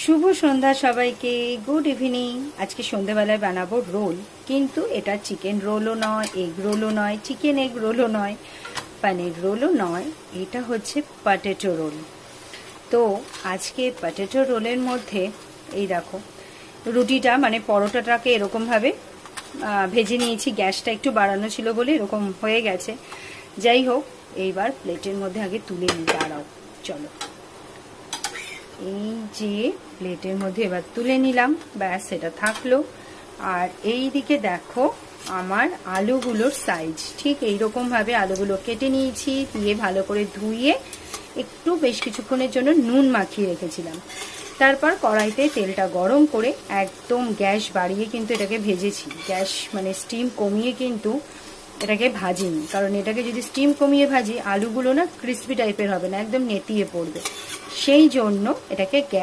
শুভ সন্ধ্যা সবাইকে, good evening. আজকে সন্ধ্যাবেলায় বানাবো রোল, কিন্তু এটা চিকেন রোলও নয়, এগ রোলও নয়, চিকেন এগ রোলও নয়, পনির রোলও নয়, এটা হচ্ছে পটেটো রোল। তো আজকে পটেটো রোলের মধ্যে এই দেখো রুটিটা মানে পরোটাটাকে এরকমভাবে ভেজে নিয়েছি। গ্যাসটা একটু বাড়ানো ছিল বলে এরকম হয়ে গেছে। যাই হোক, এইবার প্লেটের মধ্যে আগে তুলে নিই। দাঁড়াও, চলো। এই যে প্লেটের মধ্যে এবার তুলে নিলাম, ব্যাস সেটা থাকলো। আর এই দিকে দেখো আমার আলুগুলোর সাইজ ঠিক এইরকমভাবে আলুগুলো কেটে নিয়েছি, দিয়ে ভালো করে ধুয়ে একটু বেশ কিছুক্ষণের জন্য নুন মাখিয়ে রেখেছিলাম। তারপর কড়াইতে তেলটা গরম করে একদম গ্যাস বাড়িয়ে কিন্তু এটাকে ভেজেছি। গ্যাস মানে স্টিম কমিয়ে কিন্তু এটাকে ভাজিনি, কারণ এটাকে যদি স্টিম কমিয়ে ভাজি আলুগুলো না ক্রিস্পি টাইপের হবে না, একদম নেতিয়ে পড়বে। সেই জন্য এটাকে গ্যাস